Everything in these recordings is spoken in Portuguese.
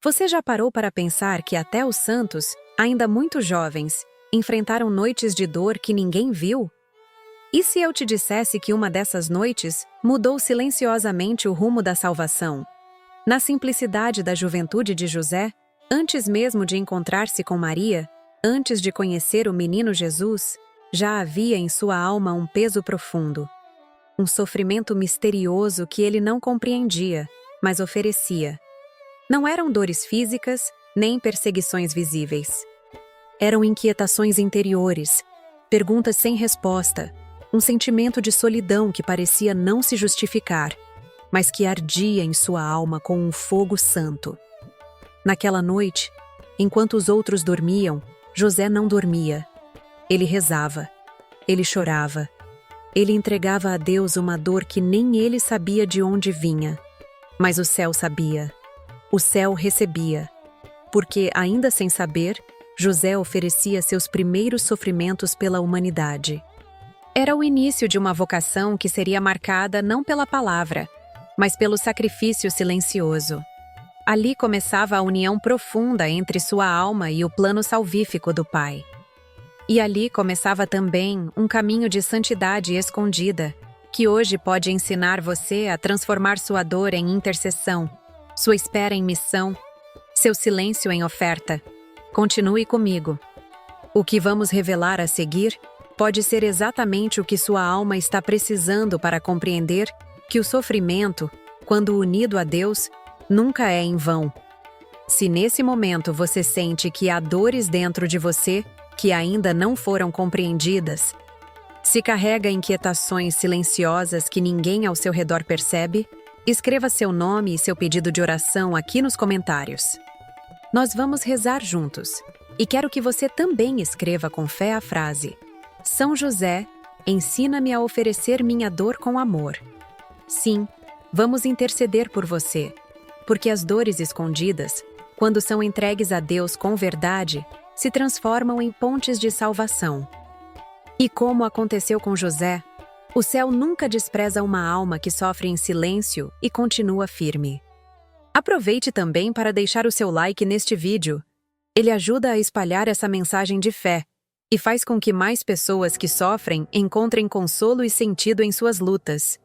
Você já parou para pensar que até os santos, ainda muito jovens, enfrentaram noites de dor que ninguém viu? E se eu te dissesse que uma dessas noites mudou silenciosamente o rumo da salvação? Na simplicidade da juventude de José, antes mesmo de encontrar-se com Maria, antes de conhecer o menino Jesus, já havia em sua alma um peso profundo, um sofrimento misterioso que ele não compreendia, mas oferecia. Não eram dores físicas, nem perseguições visíveis. Eram inquietações interiores, perguntas sem resposta, um sentimento de solidão que parecia não se justificar, mas que ardia em sua alma com um fogo santo. Naquela noite, enquanto os outros dormiam, José não dormia. Ele rezava, ele chorava, ele entregava a Deus uma dor que nem ele sabia de onde vinha. Mas o céu sabia. O céu recebia, porque, ainda sem saber, José oferecia seus primeiros sofrimentos pela humanidade. Era o início de uma vocação que seria marcada não pela palavra, mas pelo sacrifício silencioso. Ali começava a união profunda entre sua alma e o plano salvífico do Pai. E ali começava também um caminho de santidade escondida, que hoje pode ensinar você a transformar sua dor em intercessão, sua espera em missão, seu silêncio em oferta. Continue comigo. O que vamos revelar a seguir pode ser exatamente o que sua alma está precisando para compreender que o sofrimento, quando unido a Deus, nunca é em vão. Se nesse momento você sente que há dores dentro de você que ainda não foram compreendidas, se carrega inquietações silenciosas que ninguém ao seu redor percebe, escreva seu nome e seu pedido de oração aqui nos comentários. Nós vamos rezar juntos, e quero que você também escreva com fé a frase: São José, ensina-me a oferecer minha dor com amor. Sim, vamos interceder por você, porque as dores escondidas, quando são entregues a Deus com verdade, se transformam em pontes de salvação. E como aconteceu com José, o céu nunca despreza uma alma que sofre em silêncio e continua firme. Aproveite também para deixar o seu like neste vídeo. Ele ajuda a espalhar essa mensagem de fé e faz com que mais pessoas que sofrem encontrem consolo e sentido em suas lutas.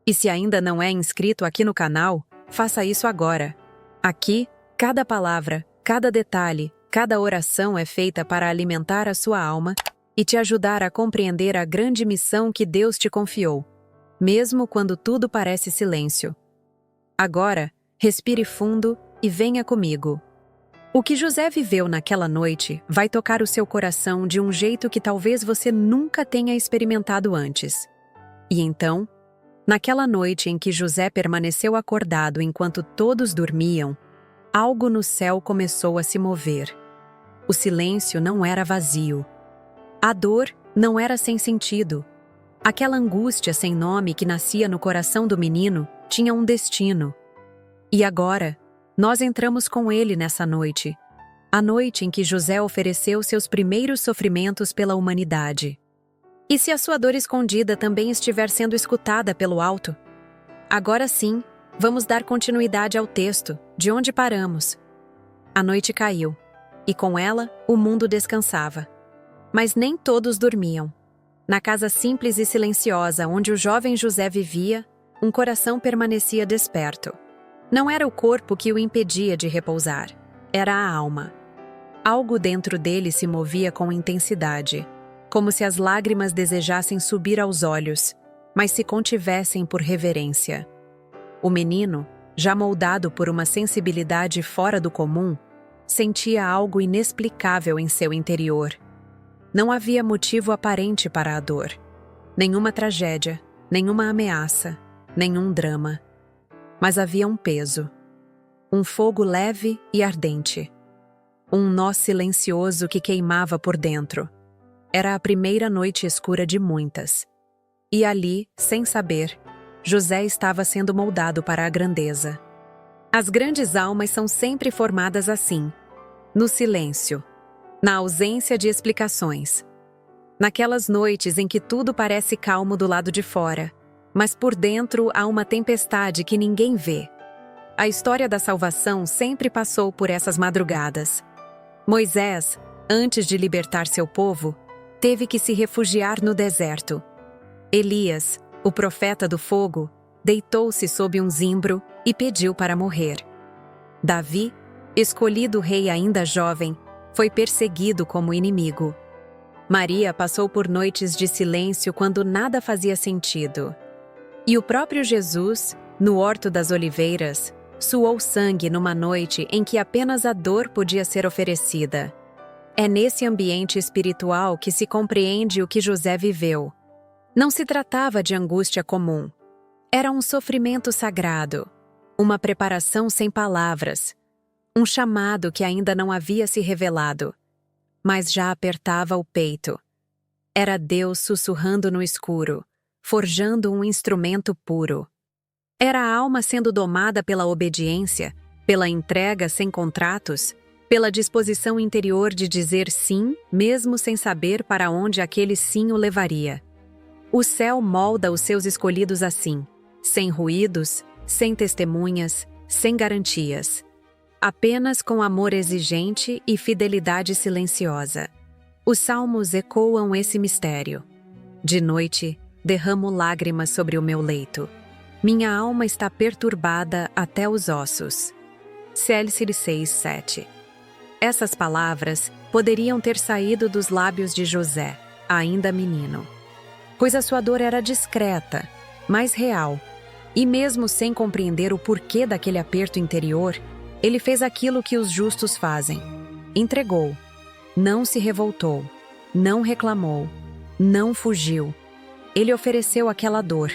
E se ainda não é inscrito aqui no canal, faça isso agora. Aqui, cada palavra, cada detalhe, cada oração é feita para alimentar a sua alma e te ajudar a compreender a grande missão que Deus te confiou, mesmo quando tudo parece silêncio. Agora, respire fundo e venha comigo. O que José viveu naquela noite vai tocar o seu coração de um jeito que talvez você nunca tenha experimentado antes. E então, naquela noite em que José permaneceu acordado enquanto todos dormiam, algo no céu começou a se mover. O silêncio não era vazio. A dor não era sem sentido. Aquela angústia sem nome que nascia no coração do menino tinha um destino. E agora, nós entramos com ele nessa noite, a noite em que José ofereceu seus primeiros sofrimentos pela humanidade. E se a sua dor escondida também estiver sendo escutada pelo alto? Agora sim, vamos dar continuidade ao texto, de onde paramos. A noite caiu, e com ela, o mundo descansava. Mas nem todos dormiam. Na casa simples e silenciosa onde o jovem José vivia, um coração permanecia desperto. Não era o corpo que o impedia de repousar, era a alma. Algo dentro dele se movia com intensidade, como se as lágrimas desejassem subir aos olhos, mas se contivessem por reverência. O menino, já moldado por uma sensibilidade fora do comum, sentia algo inexplicável em seu interior. Não havia motivo aparente para a dor. Nenhuma tragédia, nenhuma ameaça, nenhum drama. Mas havia um peso. Um fogo leve e ardente. Um nó silencioso que queimava por dentro. Era a primeira noite escura de muitas. E ali, sem saber, José estava sendo moldado para a grandeza. As grandes almas são sempre formadas assim, no silêncio, na ausência de explicações. Naquelas noites em que tudo parece calmo do lado de fora, mas por dentro há uma tempestade que ninguém vê. A história da salvação sempre passou por essas madrugadas. Moisés, antes de libertar seu povo, teve que se refugiar no deserto. Elias, o profeta do fogo, deitou-se sob um zimbro e pediu para morrer. Davi, escolhido rei ainda jovem, foi perseguido como inimigo. Maria passou por noites de silêncio quando nada fazia sentido. E o próprio Jesus, no Horto das Oliveiras, suou sangue numa noite em que apenas a dor podia ser oferecida. É nesse ambiente espiritual que se compreende o que José viveu. Não se tratava de angústia comum. Era um sofrimento sagrado, uma preparação sem palavras, um chamado que ainda não havia se revelado, mas já apertava o peito. Era Deus sussurrando no escuro, forjando um instrumento puro. Era a alma sendo domada pela obediência, pela entrega sem contratos, pela disposição interior de dizer sim, mesmo sem saber para onde aquele sim o levaria. O céu molda os seus escolhidos assim, sem ruídos, sem testemunhas, sem garantias. Apenas com amor exigente e fidelidade silenciosa. Os salmos ecoam esse mistério. De noite, derramo lágrimas sobre o meu leito. Minha alma está perturbada até os ossos. Célice 6:7. Essas palavras poderiam ter saído dos lábios de José, ainda menino. Pois a sua dor era discreta, mas real. E mesmo sem compreender o porquê daquele aperto interior, ele fez aquilo que os justos fazem. Entregou. Não se revoltou. Não reclamou. Não fugiu. Ele ofereceu aquela dor,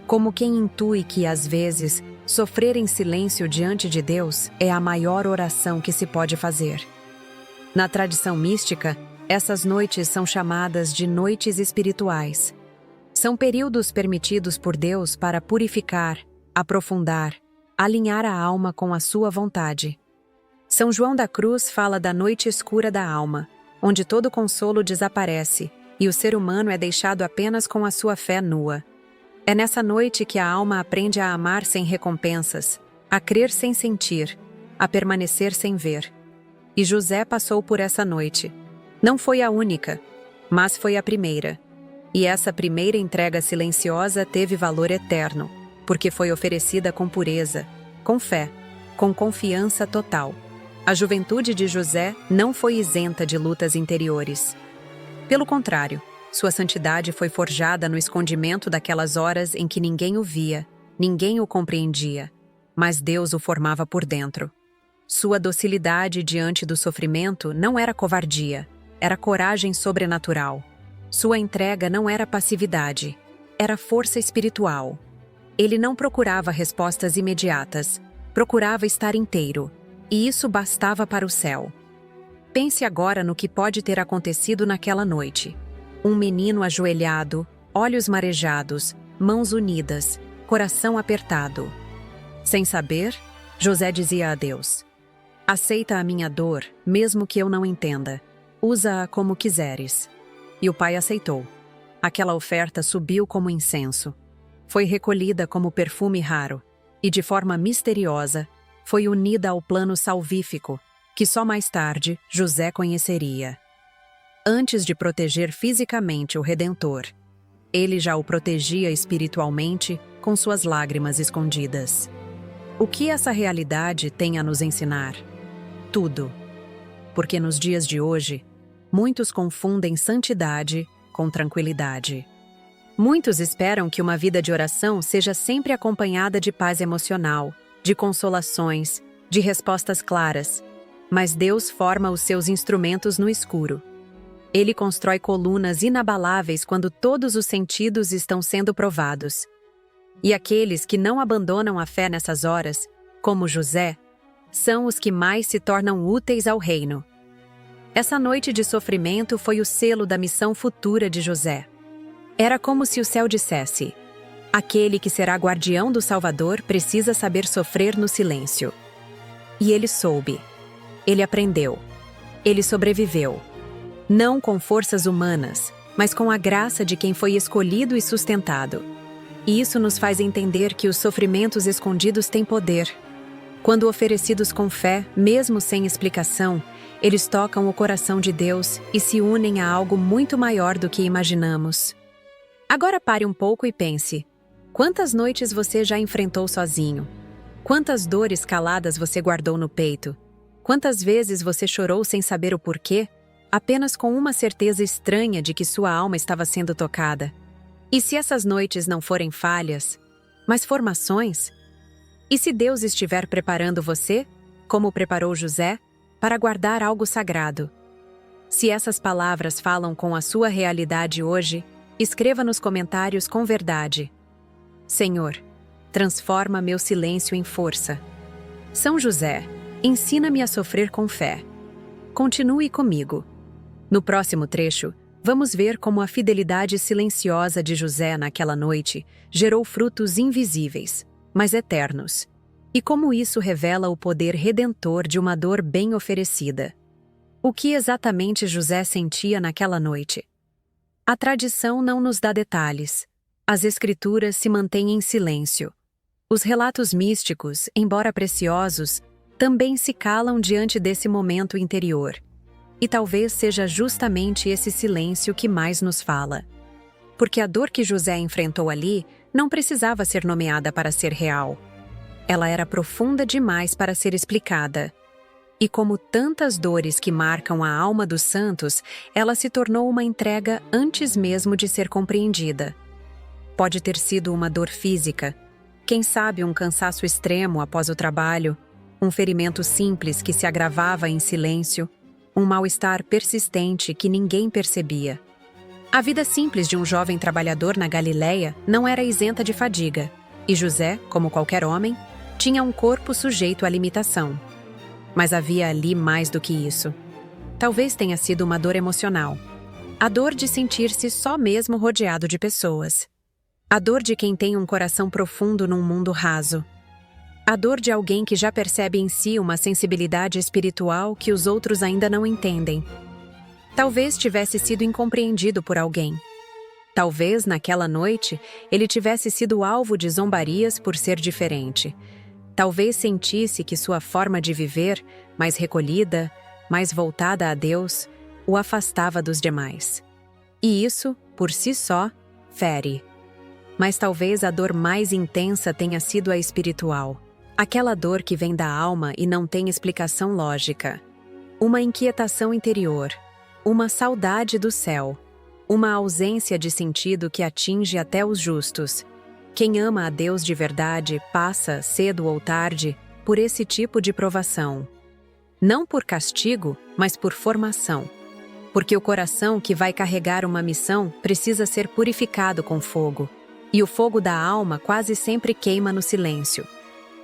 como quem intui que, às vezes, sofrer em silêncio diante de Deus é a maior oração que se pode fazer. Na tradição mística, essas noites são chamadas de noites espirituais. São períodos permitidos por Deus para purificar, aprofundar, alinhar a alma com a sua vontade. São João da Cruz fala da noite escura da alma, onde todo consolo desaparece e o ser humano é deixado apenas com a sua fé nua. É nessa noite que a alma aprende a amar sem recompensas, a crer sem sentir, a permanecer sem ver. E José passou por essa noite. Não foi a única, mas foi a primeira. E essa primeira entrega silenciosa teve valor eterno, porque foi oferecida com pureza, com fé, com confiança total. A juventude de José não foi isenta de lutas interiores. Pelo contrário, sua santidade foi forjada no escondimento daquelas horas em que ninguém o via, ninguém o compreendia, mas Deus o formava por dentro. Sua docilidade diante do sofrimento não era covardia, era coragem sobrenatural. Sua entrega não era passividade, era força espiritual. Ele não procurava respostas imediatas, procurava estar inteiro, e isso bastava para o céu. Pense agora no que pode ter acontecido naquela noite. Um menino ajoelhado, olhos marejados, mãos unidas, coração apertado. Sem saber, José dizia a Deus: aceita a minha dor, mesmo que eu não entenda. Usa-a como quiseres. E o pai aceitou. Aquela oferta subiu como incenso. Foi recolhida como perfume raro, e de forma misteriosa, foi unida ao plano salvífico, que só mais tarde José conheceria. Antes de proteger fisicamente o Redentor, ele já o protegia espiritualmente com suas lágrimas escondidas. O que essa realidade tem a nos ensinar? Tudo. Porque nos dias de hoje, muitos confundem santidade com tranquilidade. Muitos esperam que uma vida de oração seja sempre acompanhada de paz emocional, de consolações, de respostas claras. Mas Deus forma os seus instrumentos no escuro. Ele constrói colunas inabaláveis quando todos os sentidos estão sendo provados. E aqueles que não abandonam a fé nessas horas, como José, são os que mais se tornam úteis ao reino. Essa noite de sofrimento foi o selo da missão futura de José. Era como se o céu dissesse: aquele que será guardião do Salvador precisa saber sofrer no silêncio. E ele soube. Ele aprendeu. Ele sobreviveu. Não com forças humanas, mas com a graça de quem foi escolhido e sustentado. E isso nos faz entender que os sofrimentos escondidos têm poder. Quando oferecidos com fé, mesmo sem explicação, eles tocam o coração de Deus e se unem a algo muito maior do que imaginamos. Agora pare um pouco e pense: quantas noites você já enfrentou sozinho? Quantas dores caladas você guardou no peito? Quantas vezes você chorou sem saber o porquê, apenas com uma certeza estranha de que sua alma estava sendo tocada? E se essas noites não forem falhas, mas formações? E se Deus estiver preparando você, como preparou José, para guardar algo sagrado? Se essas palavras falam com a sua realidade hoje, escreva nos comentários com verdade. Senhor, transforma meu silêncio em força. São José, ensina-me a sofrer com fé. Continue comigo. No próximo trecho, vamos ver como a fidelidade silenciosa de José naquela noite gerou frutos invisíveis, mas eternos, e como isso revela o poder redentor de uma dor bem oferecida. O que exatamente José sentia naquela noite? A tradição não nos dá detalhes. As escrituras se mantêm em silêncio. Os relatos místicos, embora preciosos, também se calam diante desse momento interior. E talvez seja justamente esse silêncio que mais nos fala. Porque a dor que José enfrentou ali não precisava ser nomeada para ser real. Ela era profunda demais para ser explicada. E como tantas dores que marcam a alma dos santos, ela se tornou uma entrega antes mesmo de ser compreendida. Pode ter sido uma dor física, quem sabe um cansaço extremo após o trabalho, um ferimento simples que se agravava em silêncio, um mal-estar persistente que ninguém percebia. A vida simples de um jovem trabalhador na Galileia não era isenta de fadiga, e José, como qualquer homem, tinha um corpo sujeito à limitação. Mas havia ali mais do que isso. Talvez tenha sido uma dor emocional. A dor de sentir-se só mesmo rodeado de pessoas. A dor de quem tem um coração profundo num mundo raso. A dor de alguém que já percebe em si uma sensibilidade espiritual que os outros ainda não entendem. Talvez tivesse sido incompreendido por alguém. Talvez, naquela noite, ele tivesse sido alvo de zombarias por ser diferente. Talvez sentisse que sua forma de viver, mais recolhida, mais voltada a Deus, o afastava dos demais. E isso, por si só, fere. Mas talvez a dor mais intensa tenha sido a espiritual. Aquela dor que vem da alma e não tem explicação lógica. Uma inquietação interior. Uma saudade do céu. Uma ausência de sentido que atinge até os justos. Quem ama a Deus de verdade passa, cedo ou tarde, por esse tipo de provação. Não por castigo, mas por formação. Porque o coração que vai carregar uma missão precisa ser purificado com fogo. E o fogo da alma quase sempre queima no silêncio.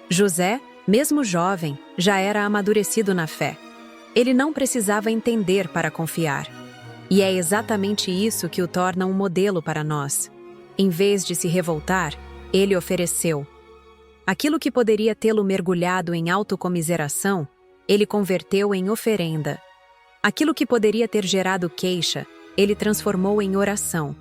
José, mesmo jovem, já era amadurecido na fé. Ele não precisava entender para confiar. E é exatamente isso que o torna um modelo para nós. Em vez de se revoltar, ele ofereceu. Aquilo que poderia tê-lo mergulhado em autocomiseração, ele converteu em oferenda. Aquilo que poderia ter gerado queixa, ele transformou em oração.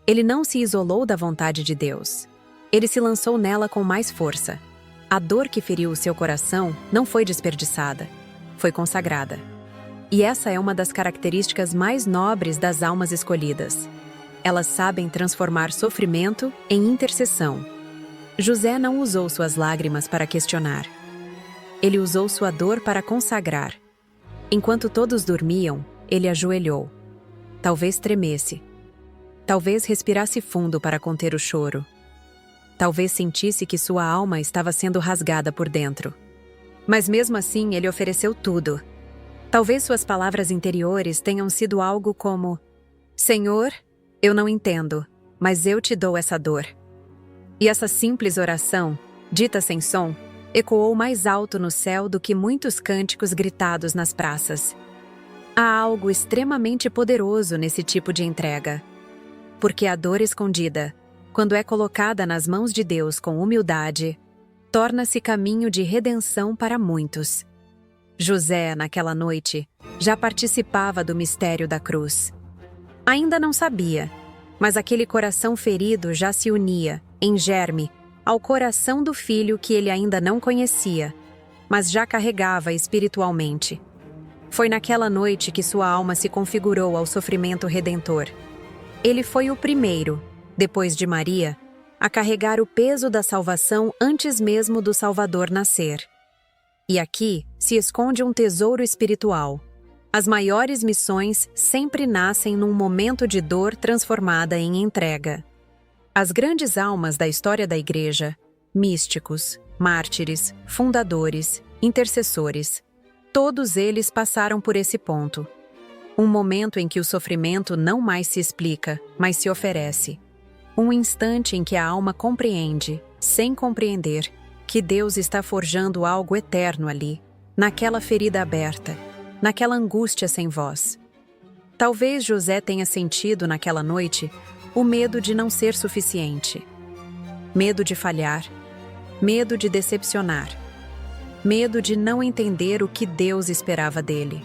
Ele não se isolou da vontade de Deus. Ele se lançou nela com mais força. A dor que feriu o seu coração não foi desperdiçada, foi consagrada. E essa é uma das características mais nobres das almas escolhidas. Elas sabem transformar sofrimento em intercessão. José não usou suas lágrimas para questionar. Ele usou sua dor para consagrar. Enquanto todos dormiam, ele ajoelhou. Talvez tremesse. Talvez respirasse fundo para conter o choro. Talvez sentisse que sua alma estava sendo rasgada por dentro. Mas mesmo assim, ele ofereceu tudo. Talvez suas palavras interiores tenham sido algo como: Senhor, eu não entendo, mas eu te dou essa dor. E essa simples oração, dita sem som, ecoou mais alto no céu do que muitos cânticos gritados nas praças. Há algo extremamente poderoso nesse tipo de entrega. Porque a dor escondida, quando é colocada nas mãos de Deus com humildade, torna-se caminho de redenção para muitos. José, naquela noite, já participava do mistério da cruz. Ainda não sabia, mas aquele coração ferido já se unia, em germe, ao coração do filho que ele ainda não conhecia. mas já carregava espiritualmente. Foi naquela noite que sua alma se configurou ao sofrimento redentor. Ele foi o primeiro, depois de Maria, a carregar o peso da salvação antes mesmo do Salvador nascer. E aqui se esconde um tesouro espiritual. As maiores missões sempre nascem num momento de dor transformada em entrega. As grandes almas da história da Igreja, místicos, mártires, fundadores, intercessores, todos eles passaram por esse ponto. Um momento em que o sofrimento não mais se explica, mas se oferece. Um instante em que a alma compreende, sem compreender, que Deus está forjando algo eterno ali, naquela ferida aberta, naquela angústia sem voz. Talvez José tenha sentido naquela noite o medo de não ser suficiente. Medo de falhar, medo de decepcionar, medo de não entender o que Deus esperava dele.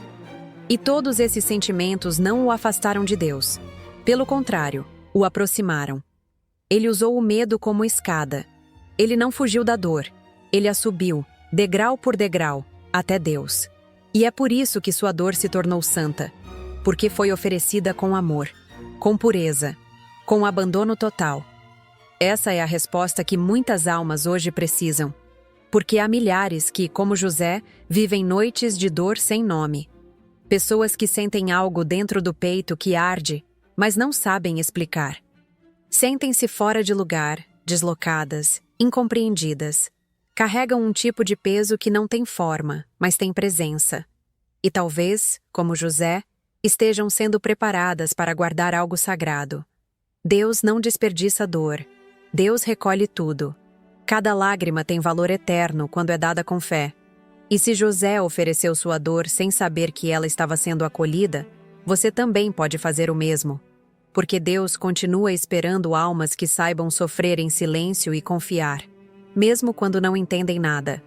E todos esses sentimentos não o afastaram de Deus. Pelo contrário, o aproximaram. Ele usou o medo como escada. Ele não fugiu da dor. Ele a subiu, degrau por degrau, até Deus. E é por isso que sua dor se tornou santa, porque foi oferecida com amor, com pureza, com abandono total. Essa é a resposta que muitas almas hoje precisam, porque há milhares que, como José, vivem noites de dor sem nome. Pessoas que sentem algo dentro do peito que arde, mas não sabem explicar. Sentem-se fora de lugar, deslocadas, incompreendidas. Carregam um tipo de peso que não tem forma, mas tem presença. E talvez, como José, estejam sendo preparadas para guardar algo sagrado. Deus não desperdiça dor. Deus recolhe tudo. Cada lágrima tem valor eterno quando é dada com fé. E se José ofereceu sua dor sem saber que ela estava sendo acolhida, você também pode fazer o mesmo. Porque Deus continua esperando almas que saibam sofrer em silêncio e confiar, mesmo quando não entendem nada.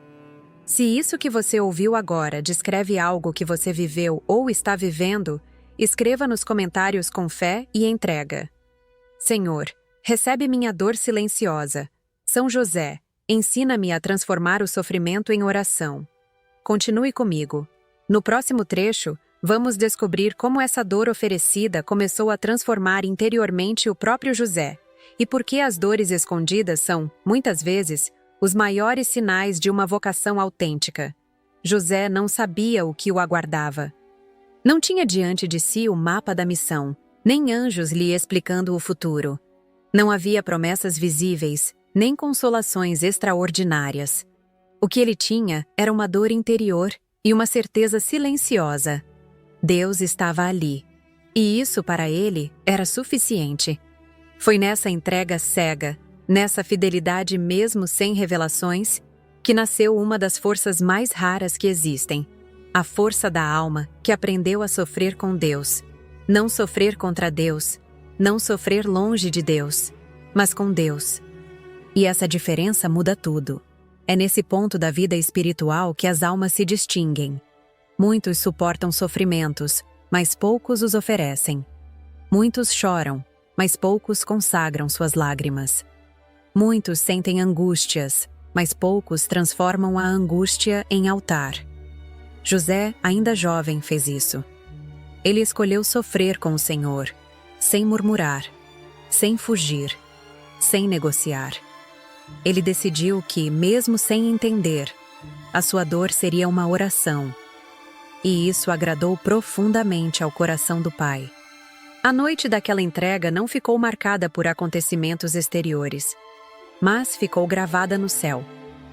Se isso que você ouviu agora descreve algo que você viveu ou está vivendo, escreva nos comentários com fé e entrega. Senhor, recebe minha dor silenciosa. São José, ensina-me a transformar o sofrimento em oração. Continue comigo. No próximo trecho, vamos descobrir como essa dor oferecida começou a transformar interiormente o próprio José, e por que as dores escondidas são, muitas vezes, os maiores sinais de uma vocação autêntica. José não sabia o que o aguardava. Não tinha diante de si o mapa da missão, nem anjos lhe explicando o futuro. Não havia promessas visíveis, nem consolações extraordinárias. O que ele tinha era uma dor interior e uma certeza silenciosa. Deus estava ali. E isso para ele era suficiente. Foi nessa entrega cega, nessa fidelidade mesmo sem revelações, que nasceu uma das forças mais raras que existem. A força da alma que aprendeu a sofrer com Deus. Não sofrer contra Deus, não sofrer longe de Deus, mas com Deus. E essa diferença muda tudo. É nesse ponto da vida espiritual que as almas se distinguem. Muitos suportam sofrimentos, mas poucos os oferecem. Muitos choram, mas poucos consagram suas lágrimas. Muitos sentem angústias, mas poucos transformam a angústia em altar. José, ainda jovem, fez isso. Ele escolheu sofrer com o Senhor, sem murmurar, sem fugir, sem negociar. Ele decidiu que, mesmo sem entender, a sua dor seria uma oração. E isso agradou profundamente ao coração do Pai. A noite daquela entrega não ficou marcada por acontecimentos exteriores, mas ficou gravada no céu,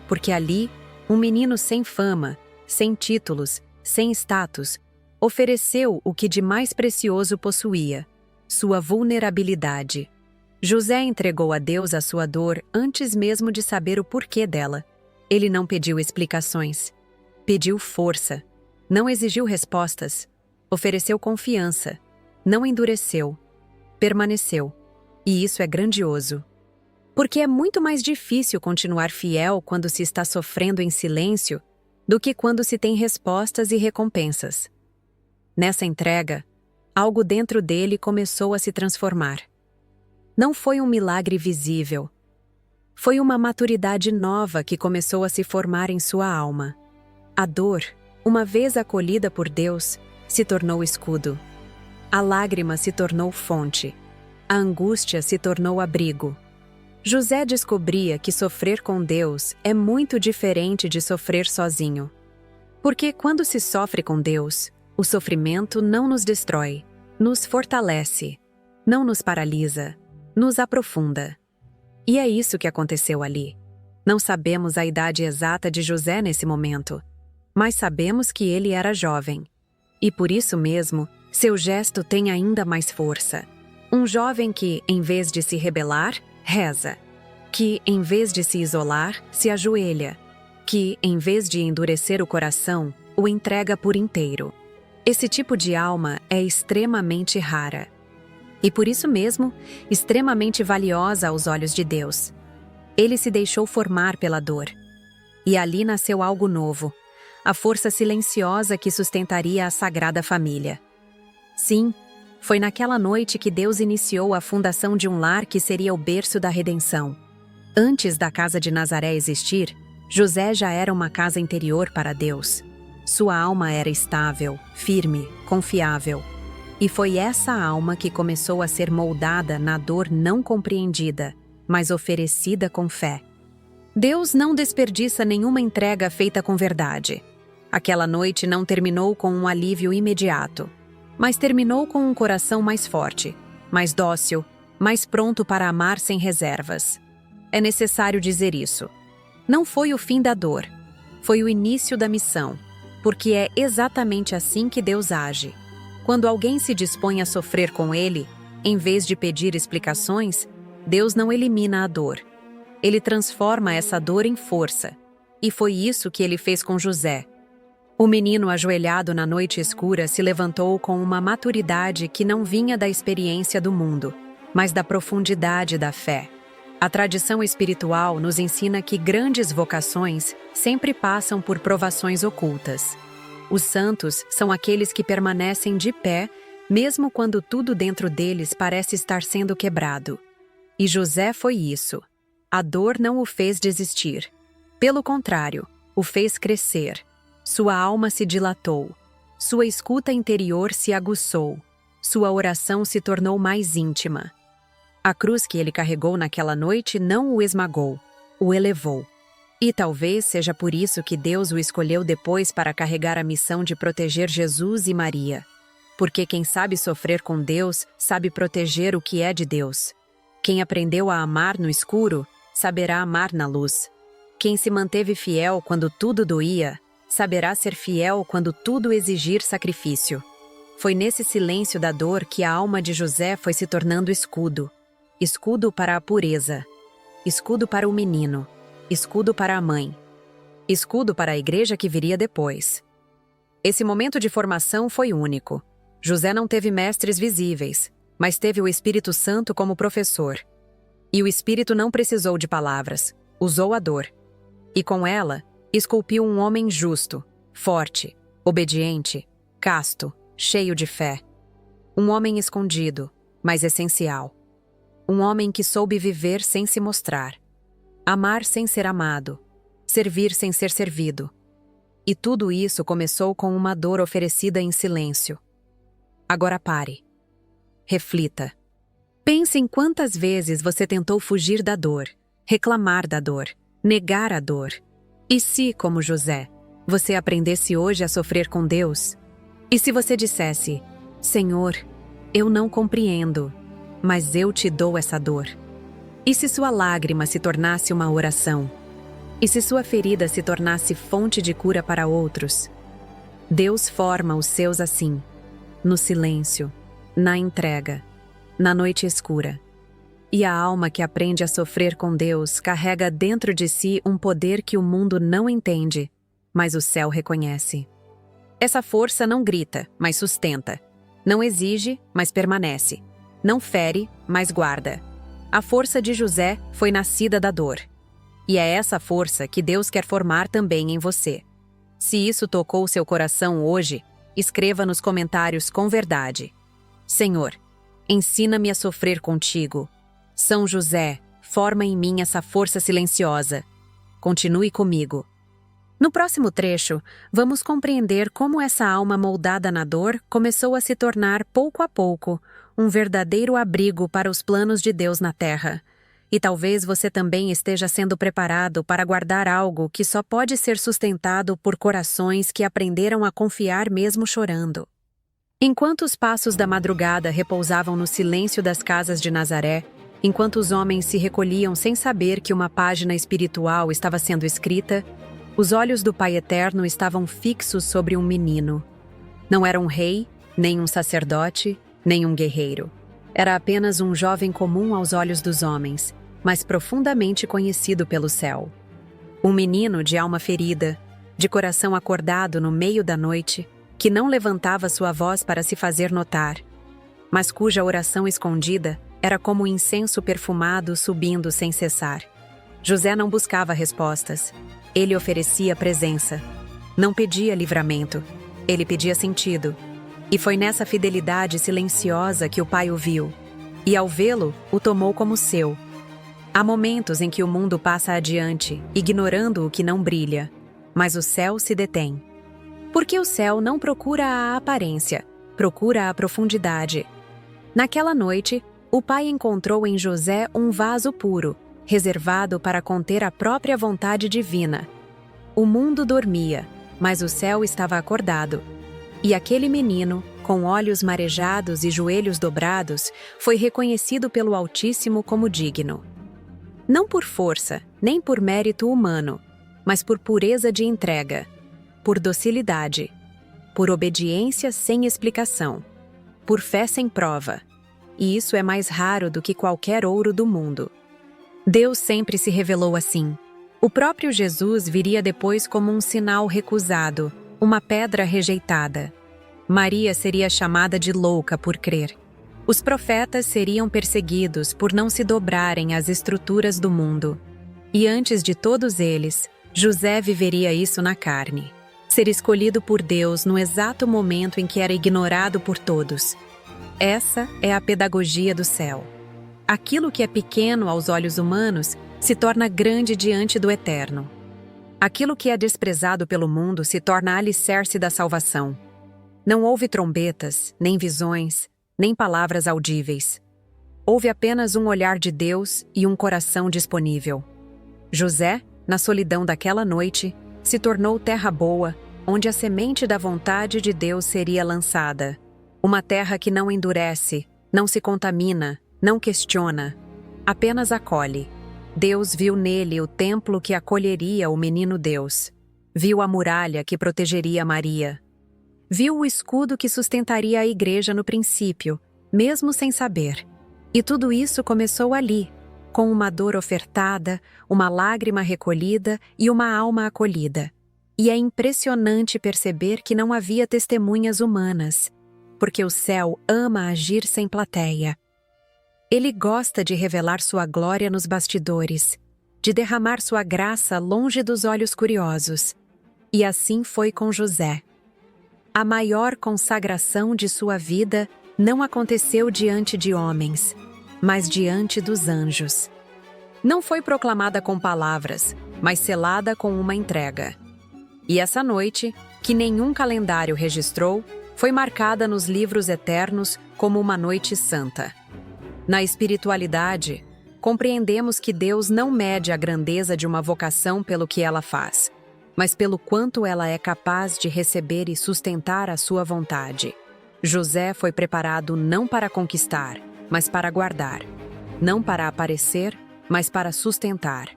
porque ali, um menino sem fama, sem títulos, sem status, ofereceu o que de mais precioso possuía, sua vulnerabilidade. José entregou a Deus a sua dor antes mesmo de saber o porquê dela. Ele não pediu explicações. Pediu força. Não exigiu respostas. Ofereceu confiança. Não endureceu. Permaneceu. E isso é grandioso. Porque é muito mais difícil continuar fiel quando se está sofrendo em silêncio do que quando se tem respostas e recompensas. Nessa entrega, algo dentro dele começou a se transformar. Não foi um milagre visível. Foi uma maturidade nova que começou a se formar em sua alma. A dor, uma vez acolhida por Deus, se tornou escudo. A lágrima se tornou fonte. A angústia se tornou abrigo. José descobria que sofrer com Deus é muito diferente de sofrer sozinho. Porque quando se sofre com Deus, o sofrimento não nos destrói, nos fortalece, não nos paralisa, nos aprofunda. E é isso que aconteceu ali. Não sabemos a idade exata de José nesse momento, mas sabemos que ele era jovem. E por isso mesmo, seu gesto tem ainda mais força. Um jovem que, em vez de se rebelar, reza. Que, em vez de se isolar, se ajoelha. Que, em vez de endurecer o coração, o entrega por inteiro. Esse tipo de alma é extremamente rara. E por isso mesmo, extremamente valiosa aos olhos de Deus. Ele se deixou formar pela dor. E ali nasceu algo novo, a força silenciosa que sustentaria a Sagrada Família. Sim, foi naquela noite que Deus iniciou a fundação de um lar que seria o berço da redenção. Antes da casa de Nazaré existir, José já era uma casa interior para Deus. Sua alma era estável, firme, confiável. E foi essa alma que começou a ser moldada na dor não compreendida, mas oferecida com fé. Deus não desperdiça nenhuma entrega feita com verdade. Aquela noite não terminou com um alívio imediato, mas terminou com um coração mais forte, mais dócil, mais pronto para amar sem reservas. É necessário dizer isso. Não foi o fim da dor, foi o início da missão, porque é exatamente assim que Deus age. Quando alguém se dispõe a sofrer com ele, em vez de pedir explicações, Deus não elimina a dor. Ele transforma essa dor em força. E foi isso que ele fez com José. O menino ajoelhado na noite escura se levantou com uma maturidade que não vinha da experiência do mundo, mas da profundidade da fé. A tradição espiritual nos ensina que grandes vocações sempre passam por provações ocultas. Os santos são aqueles que permanecem de pé, mesmo quando tudo dentro deles parece estar sendo quebrado. E José foi isso. A dor não o fez desistir. Pelo contrário, o fez crescer. Sua alma se dilatou. Sua escuta interior se aguçou. Sua oração se tornou mais íntima. A cruz que ele carregou naquela noite não o esmagou, o elevou. E talvez seja por isso que Deus o escolheu depois para carregar a missão de proteger Jesus e Maria. Porque quem sabe sofrer com Deus sabe proteger o que é de Deus. Quem aprendeu a amar no escuro, saberá amar na luz. Quem se manteve fiel quando tudo doía, saberá ser fiel quando tudo exigir sacrifício. Foi nesse silêncio da dor que a alma de José foi se tornando escudo. Escudo para a pureza. Escudo para o menino. Escudo para a mãe. Escudo para a igreja que viria depois. Esse momento de formação foi único. José não teve mestres visíveis, mas teve o Espírito Santo como professor. E o Espírito não precisou de palavras, usou a dor. E com ela, esculpiu um homem justo, forte, obediente, casto, cheio de fé. Um homem escondido, mas essencial. Um homem que soube viver sem se mostrar. Amar sem ser amado. Servir sem ser servido. E tudo isso começou com uma dor oferecida em silêncio. Agora pare. Reflita. Pense em quantas vezes você tentou fugir da dor, reclamar da dor, negar a dor. E se, como José, você aprendesse hoje a sofrer com Deus? E se você dissesse, Senhor, eu não compreendo, mas eu te dou essa dor? E se sua lágrima se tornasse uma oração? E se sua ferida se tornasse fonte de cura para outros? Deus forma os seus assim, no silêncio, na entrega, na noite escura. E a alma que aprende a sofrer com Deus carrega dentro de si um poder que o mundo não entende, mas o céu reconhece. Essa força não grita, mas sustenta. Não exige, mas permanece. Não fere, mas guarda. A força de José foi nascida da dor. E é essa força que Deus quer formar também em você. Se isso tocou seu coração hoje, escreva nos comentários com verdade. Senhor, ensina-me a sofrer contigo. São José, forma em mim essa força silenciosa. Continue comigo. No próximo trecho, vamos compreender como essa alma moldada na dor começou a se tornar, pouco a pouco, um verdadeiro abrigo para os planos de Deus na Terra. E talvez você também esteja sendo preparado para guardar algo que só pode ser sustentado por corações que aprenderam a confiar mesmo chorando. Enquanto os passos da madrugada repousavam no silêncio das casas de Nazaré, enquanto os homens se recolhiam sem saber que uma página espiritual estava sendo escrita, os olhos do Pai Eterno estavam fixos sobre um menino. Não era um rei, nem um sacerdote, nem um guerreiro. Era apenas um jovem comum aos olhos dos homens, mas profundamente conhecido pelo céu. Um menino de alma ferida, de coração acordado no meio da noite, que não levantava sua voz para se fazer notar, mas cuja oração escondida era como incenso perfumado subindo sem cessar. José não buscava respostas. Ele oferecia presença. Não pedia livramento. Ele pedia sentido. E foi nessa fidelidade silenciosa que o pai o viu. E ao vê-lo, o tomou como seu. Há momentos em que o mundo passa adiante, ignorando o que não brilha, mas o céu se detém. Porque o céu não procura a aparência, procura a profundidade. Naquela noite, o pai encontrou em José um vaso puro, reservado para conter a própria vontade divina. O mundo dormia, mas o céu estava acordado. E aquele menino, com olhos marejados e joelhos dobrados, foi reconhecido pelo Altíssimo como digno. Não por força, nem por mérito humano, mas por pureza de entrega, por docilidade, por obediência sem explicação, por fé sem prova. E isso é mais raro do que qualquer ouro do mundo. Deus sempre se revelou assim. O próprio Jesus viria depois como um sinal recusado, uma pedra rejeitada. Maria seria chamada de louca por crer. Os profetas seriam perseguidos por não se dobrarem às estruturas do mundo. E antes de todos eles, José viveria isso na carne. Ser escolhido por Deus no exato momento em que era ignorado por todos. Essa é a pedagogia do céu. Aquilo que é pequeno aos olhos humanos se torna grande diante do Eterno. Aquilo que é desprezado pelo mundo se torna alicerce da salvação. Não houve trombetas, nem visões, nem palavras audíveis. Houve apenas um olhar de Deus e um coração disponível. José, na solidão daquela noite, se tornou terra boa, onde a semente da vontade de Deus seria lançada. Uma terra que não endurece, não se contamina, não questiona, apenas acolhe. Deus viu nele o templo que acolheria o menino Deus. Viu a muralha que protegeria Maria. Viu o escudo que sustentaria a igreja no princípio, mesmo sem saber. E tudo isso começou ali, com uma dor ofertada, uma lágrima recolhida e uma alma acolhida. E é impressionante perceber que não havia testemunhas humanas, porque o céu ama agir sem plateia. Ele gosta de revelar sua glória nos bastidores, de derramar sua graça longe dos olhos curiosos. E assim foi com José. A maior consagração de sua vida não aconteceu diante de homens, mas diante dos anjos. Não foi proclamada com palavras, mas selada com uma entrega. E essa noite, que nenhum calendário registrou, foi marcada nos livros eternos como uma noite santa. Na espiritualidade, compreendemos que Deus não mede a grandeza de uma vocação pelo que ela faz, mas pelo quanto ela é capaz de receber e sustentar a sua vontade. José foi preparado não para conquistar, mas para guardar. Não para aparecer, mas para sustentar.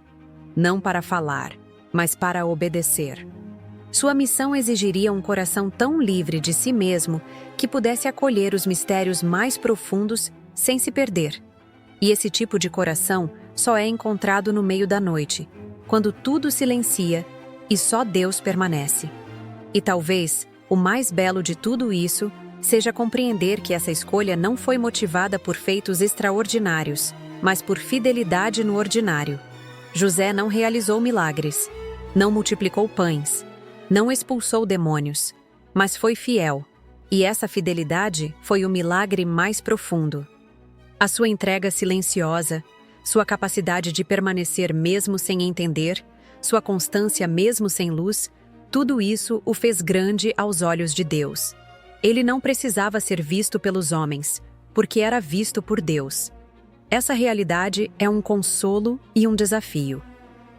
Não para falar, mas para obedecer. Sua missão exigiria um coração tão livre de si mesmo que pudesse acolher os mistérios mais profundos sem se perder. E esse tipo de coração só é encontrado no meio da noite, quando tudo silencia e só Deus permanece. E talvez o mais belo de tudo isso seja compreender que essa escolha não foi motivada por feitos extraordinários, mas por fidelidade no ordinário. José não realizou milagres, não multiplicou pães, não expulsou demônios, mas foi fiel, e essa fidelidade foi o milagre mais profundo. A sua entrega silenciosa, sua capacidade de permanecer mesmo sem entender, sua constância mesmo sem luz, tudo isso o fez grande aos olhos de Deus. Ele não precisava ser visto pelos homens, porque era visto por Deus. Essa realidade é um consolo e um desafio.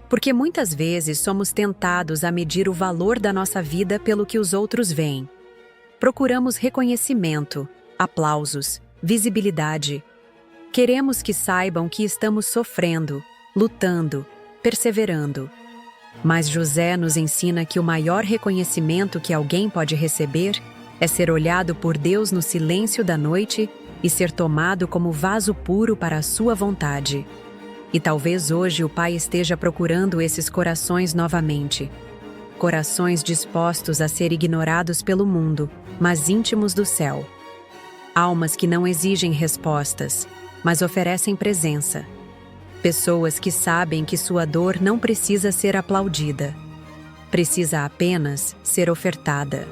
Porque muitas vezes somos tentados a medir o valor da nossa vida pelo que os outros veem. Procuramos reconhecimento, aplausos, visibilidade. Queremos que saibam que estamos sofrendo, lutando, perseverando. Mas José nos ensina que o maior reconhecimento que alguém pode receber é ser olhado por Deus no silêncio da noite e ser tomado como vaso puro para a sua vontade. E talvez hoje o Pai esteja procurando esses corações novamente. Corações dispostos a ser ignorados pelo mundo, mas íntimos do céu. Almas que não exigem respostas, mas oferecem presença. Pessoas que sabem que sua dor não precisa ser aplaudida. Precisa apenas ser ofertada.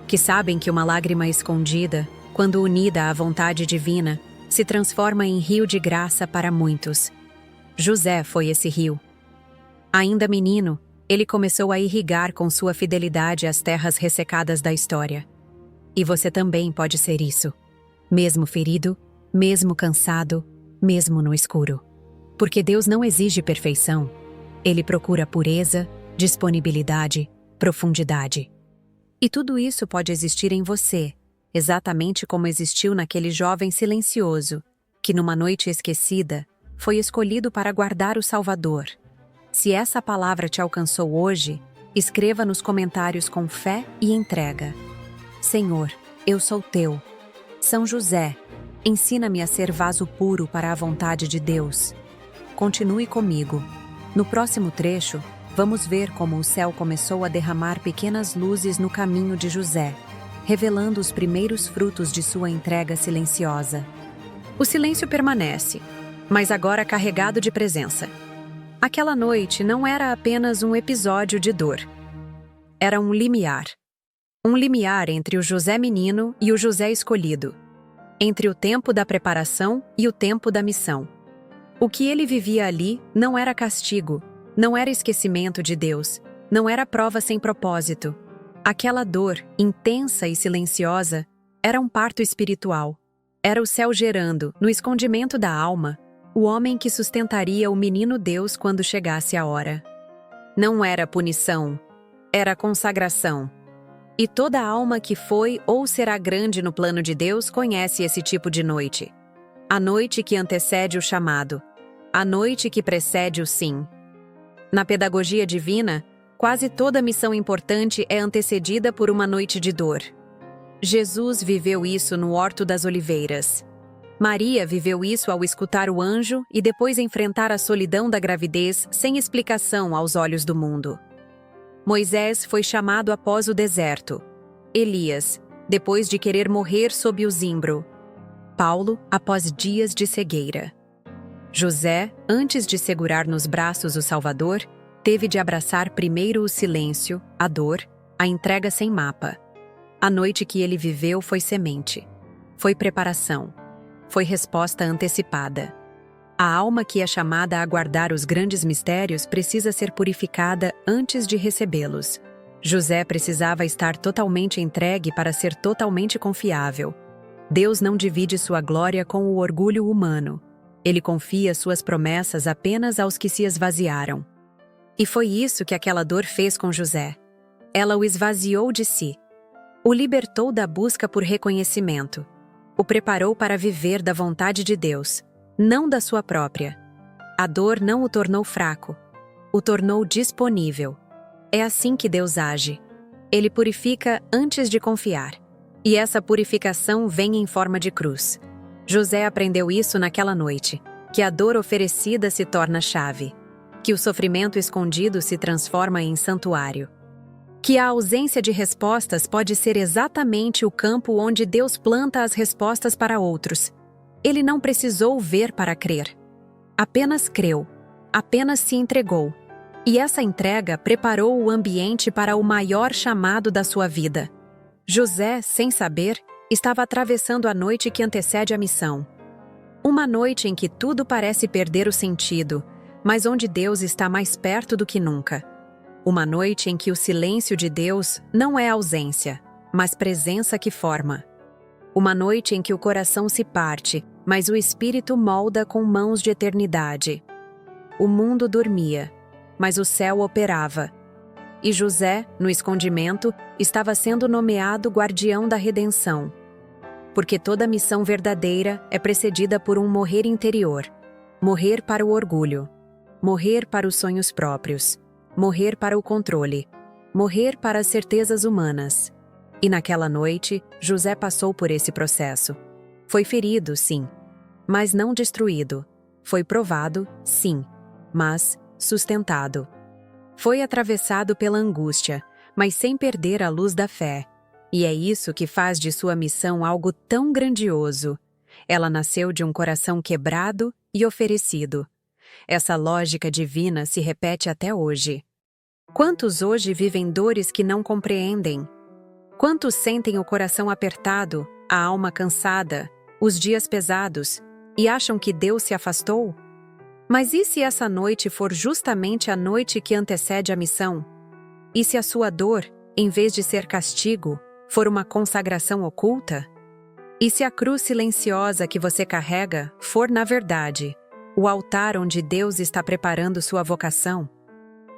Que sabem que uma lágrima escondida, quando unida à vontade divina, se transforma em rio de graça para muitos. José foi esse rio. Ainda menino, ele começou a irrigar com sua fidelidade as terras ressecadas da história. E você também pode ser isso. Mesmo ferido, mesmo cansado, mesmo no escuro. Porque Deus não exige perfeição. Ele procura pureza, disponibilidade, profundidade. E tudo isso pode existir em você, exatamente como existiu naquele jovem silencioso, que numa noite esquecida, foi escolhido para guardar o Salvador. Se essa palavra te alcançou hoje, escreva nos comentários com fé e entrega. Senhor, eu sou teu. São José, ensina-me a ser vaso puro para a vontade de Deus. Continue comigo. No próximo trecho, vamos ver como o céu começou a derramar pequenas luzes no caminho de José, revelando os primeiros frutos de sua entrega silenciosa. O silêncio permanece, mas agora carregado de presença. Aquela noite não era apenas um episódio de dor. Era um limiar. Um limiar entre o José menino e o José escolhido. Entre o tempo da preparação e o tempo da missão. O que ele vivia ali não era castigo, não era esquecimento de Deus, não era prova sem propósito. Aquela dor, intensa e silenciosa, era um parto espiritual. Era o céu gerando, no escondimento da alma, o homem que sustentaria o menino Deus quando chegasse a hora. Não era punição, era consagração. E toda alma que foi ou será grande no plano de Deus conhece esse tipo de noite. A noite que antecede o chamado. A noite que precede o sim. Na pedagogia divina, quase toda missão importante é antecedida por uma noite de dor. Jesus viveu isso no Horto das Oliveiras. Maria viveu isso ao escutar o anjo e depois enfrentar a solidão da gravidez sem explicação aos olhos do mundo. Moisés foi chamado após o deserto. Elias, depois de querer morrer sob o zimbro. Paulo, após dias de cegueira. José, antes de segurar nos braços o Salvador, teve de abraçar primeiro o silêncio, a dor, a entrega sem mapa. A noite que ele viveu foi semente. Foi preparação. Foi resposta antecipada. A alma que é chamada a guardar os grandes mistérios precisa ser purificada antes de recebê-los. José precisava estar totalmente entregue para ser totalmente confiável. Deus não divide sua glória com o orgulho humano. Ele confia suas promessas apenas aos que se esvaziaram. E foi isso que aquela dor fez com José. Ela o esvaziou de si. O libertou da busca por reconhecimento. O preparou para viver da vontade de Deus, não da sua própria. A dor não o tornou fraco. O tornou disponível. É assim que Deus age. Ele purifica antes de confiar. E essa purificação vem em forma de cruz. José aprendeu isso naquela noite, que a dor oferecida se torna chave, que o sofrimento escondido se transforma em santuário, que a ausência de respostas pode ser exatamente o campo onde Deus planta as respostas para outros. Ele não precisou ver para crer. Apenas creu, apenas se entregou. E essa entrega preparou o ambiente para o maior chamado da sua vida. José, sem saber, estava atravessando a noite que antecede a missão. Uma noite em que tudo parece perder o sentido, mas onde Deus está mais perto do que nunca. Uma noite em que o silêncio de Deus não é ausência, mas presença que forma. Uma noite em que o coração se parte, mas o espírito molda com mãos de eternidade. O mundo dormia, mas o céu operava. E José, no escondimento, estava sendo nomeado guardião da redenção. Porque toda missão verdadeira é precedida por um morrer interior. Morrer para o orgulho. Morrer para os sonhos próprios. Morrer para o controle. Morrer para as certezas humanas. E naquela noite, José passou por esse processo. Foi ferido, sim, mas não destruído. Foi provado, sim, mas sustentado. Foi atravessado pela angústia, mas sem perder a luz da fé. E é isso que faz de sua missão algo tão grandioso. Ela nasceu de um coração quebrado e oferecido. Essa lógica divina se repete até hoje. Quantos hoje vivem dores que não compreendem? Quantos sentem o coração apertado, a alma cansada, os dias pesados, e acham que Deus se afastou? Mas e se essa noite for justamente a noite que antecede a missão? E se a sua dor, em vez de ser castigo, for uma consagração oculta? E se a cruz silenciosa que você carrega for, na verdade, o altar onde Deus está preparando sua vocação?